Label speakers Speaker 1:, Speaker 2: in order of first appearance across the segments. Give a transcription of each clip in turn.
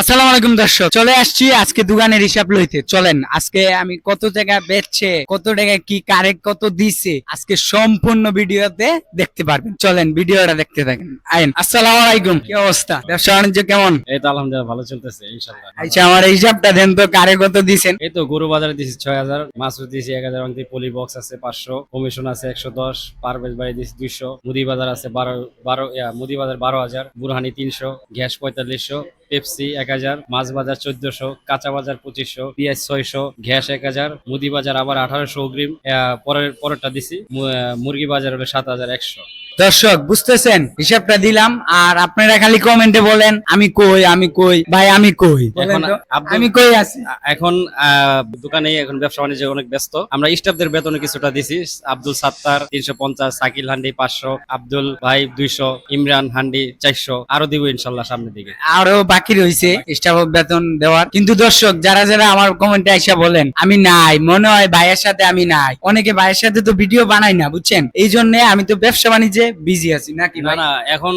Speaker 1: আসসালামু আলাইকুম দর্শক, চলে আসছি আজকে দোকানের হিসাব লইতে। চলেন আজকে আমি কত টাকা বেচছে, কত টাকা কি কারেক্ট কত দিছে আজকে সম্পূর্ণ ভিডিওতে দেখতে পারবেন। চলেন ভিডিওটা দেখতে থাকেন। আইন। আসসালামু আলাইকুম, কি অবস্থা, ব্যবসা বাণিজ্য কেমন?
Speaker 2: এই তো আলহামদুলিল্লাহ ভালো চলতেছে ইনশাআল্লাহ।
Speaker 1: আচ্ছা, আমার এই হিসাবটা দেন তো, কারে কত দিছেন?
Speaker 2: এই তো গরু বাজারে দিছি ৬০০০, মাছরুই দিছি ১০০০, অন্তি পলি বক্স আছে ৫০০, কমিশন আছে ১১০, পারভেজ বাড়ি দিছি ২০০, মুদি বাজার আছে ১২ মুদি বাজার ১২০০০, বুরহানি ৩০০, গ্যাস ৪৫০০, পেপসি ১০০০, মাছ বাজার ১৪০০, কাঁচা বাজার ২৫০০, পেঁয়াজ ৬০০, গ্যাস ১০০০, মুদি বাজার আবার ১৮০০ অগ্রিম। পরেরটা দিছি। মুরগি বাজার হলো ৭১০০।
Speaker 1: দর্শক বুঝতেছেন, হিসাবটা দিলাম আর আপনারা খালি কমেন্টে বলেন আমি কই আমি কই। ভাই আমি কই বলেন তো, আমি কই আছি
Speaker 2: এখন দোকানে এখন ব্যবসা বাণিজ্য অনেক ব্যস্ত। আমরা স্টাফদের বেতনে কিছুটা দিছি। আব্দুল সাত্তার ৩৫০, সাকিল হান্ডি ৫০০, আব্দুল ভাই ২০০, ইমরান হান্ডি ৪০০, আরো দিব ইনশাল্লাহ সামনের দিকে।
Speaker 1: আরো বাকি রয়েছে স্টাফ বেতন দেওয়ার। কিন্তু দর্শক যারা যারা আমার কমেন্টে আইসা বলেন আমি নাই, মনে হয় ভাইয়ের সাথে আমি নাই, অনেকে ভাইয়ের সাথে তো ভিডিও বানাই না বুঝছেন, এই জন্য আমি তো ব্যবসা বাণিজ্যে বিজি আছি নাকি
Speaker 2: না
Speaker 1: ভাই?
Speaker 2: না, এখন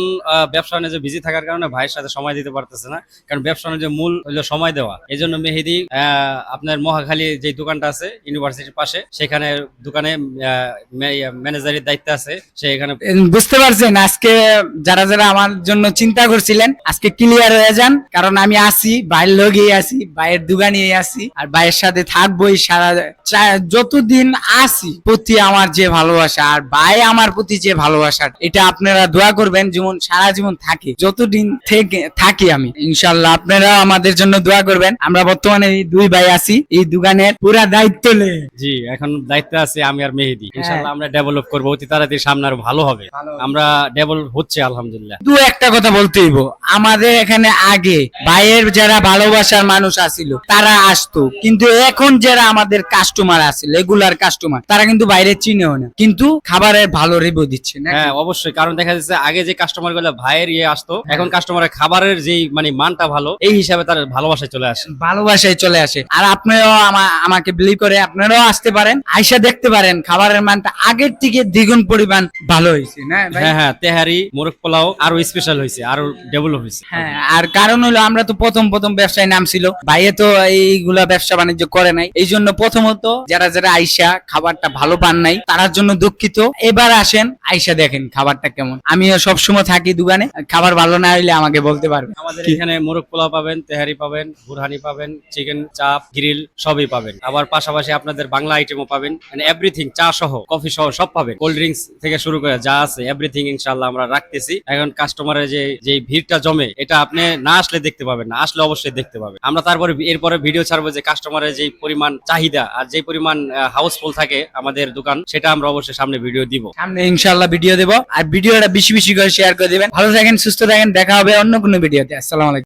Speaker 2: ব্যবসা বাণিজ্য বিজি থাকার কারণে ভাইয়ের সাথে সময় দিতে পারতেছে না, কারণ ব্যবসা বাণিজ্য মূল হলো সময় দেওয়া। এই জন্য মেহেদি আপনার মহাখালী যে দোকানটা আছে ইউনিভার্সিটির পাশে, সেখানে দোকানে ম্যানেজারের দায়িত্ব আছে, সে এখানে।
Speaker 1: বুঝতে পারছেন, আজকে যারা যারা আমার জন্য চিন্তা করছিলেন আজকে ক্লিয়ার হয়ে যান, কারণ আমি আসি ভাইয়ের লগেই আসি, ভাইয়ের দোকানে আসি আর ভাইয়ের সাথে থাকবোই সারা যতদিন আসি। প্রতি আমার যে ভালোবাসা আর ভাই আমার প্রতি যে ভালোবাসা, এটা আপনারা দোয়া করবেন যেমন সারা জীবন থাকে, যতদিন থেকে থাকি আমি ইনশাল্লাহ আপনারা আমাদের জন্য দোয়া করবেন। আমরা বর্তমানে এই দুই ভাই আছি এই দোকানের পুরা দায়িত্ব নে।
Speaker 2: জি, এখন দায়িত্ব আছে আমি আর মেহেদি। ইনশাআল্লাহ আমরা ডেভেলপ করবো অতি তাড়াতাড়ি, সামনে আরো ভালো হবে। আমরা ডেভেলপ হচ্ছে আলহামদুলিল্লাহ।
Speaker 1: দু একটা কথা বলতে হইব, আমাদের এখানে আগে ভাইয়ের যারা ভালোবাসার মানুষ আসিল তারা আসতো, কিন্তু এখন যারা আমাদের কাস্টমার আসিল রেগুলার কাস্টমার, তারা কিন্তু বাইরে চিনেও না, কিন্তু খাবারের ভালো রিভিউ দিচ্ছে না।
Speaker 2: হ্যাঁ অবশ্যই, কারণ দেখা যাচ্ছে আগে যে কাস্টমার গুলো ভাইয়ের আসতো, এখন কাস্টমারের খাবারের যেই মানে মানটা ভালো, এই হিসাবে তার ভালোবাসায় চলে আসে,
Speaker 1: ভালোবাসায় চলে আসে। আর আপনারাও আমাকে বিলিভ করে আপনারাও আসতে পারেন, আইসা দেখতে পারেন খাবারের মানটা আগের থেকে দ্বিগুণ পরিমাণ ভালো হয়েছে না ভাই?
Speaker 2: হ্যাঁ হ্যাঁ, তেহারি মোরগ পোলাও আরো স্পেশাল হয়েছে, আরো ডেভেলপ হয়েছে।
Speaker 1: হ্যাঁ, আর কারণ হলো আমরা তো প্রথম ব্যবসায় নামছিল, ভাইয়ে তো এইগুলা ব্যবসা বাণিজ্য করে নাই, এই জন্য প্রথমত যারা যারা আইসা খাবারটা ভালো পান নাই তার জন্য দুঃখিত। এবার আসেন আইসা দেখেন খাবারটা কেমন। আমিও সবসময় থাকি দোকানে, খাবার ভালো না হইলে আমাকে বলতে পারবে।
Speaker 2: আমাদের এখানে মোরগ পোলাও পাবেন, তেহারি পাবেন, বুরহানি পাবেন, চিকেন চাপ, গ্রিল সবই পাবেন। আবার পাশাপাশি আপনাদের বাংলা আইটেমও পাবেন, মানে এভরিথিং, চা সহ কফি সহ সব পাবেন। কোল্ড ড্রিঙ্কস থেকে শুরু করে যা আছে এভরিথিং ইনশাআল্লাহ আমরা রাখতেছি। এখন কাস্টমারের যে ভিড়টা জমে, এটা আপনি না আসলে দেখতে পাবেন না, আসলে অবশ্যই দেখতে পাবেন। আমরা তারপরে এরপরে ভিডিও ছাড়বো যে কাস্টমারের যে পরিমাণ চাহিদা আর যে পরিমাণ হাউসফুল থাকে আমাদের দোকান, সেটা আমরা অবশ্যই সামনে ভিডিও দিব,
Speaker 1: সামনে ইনশাআল্লাহ ভিডিও দেব। আর ভিডিওটা বেশি বেশি করে শেয়ার করে দিবেন। ভালো থাকেন, সুস্থ থাকেন, দেখা হবে অন্য কোনো ভিডিওতে। আসসালামু আলাইকুম।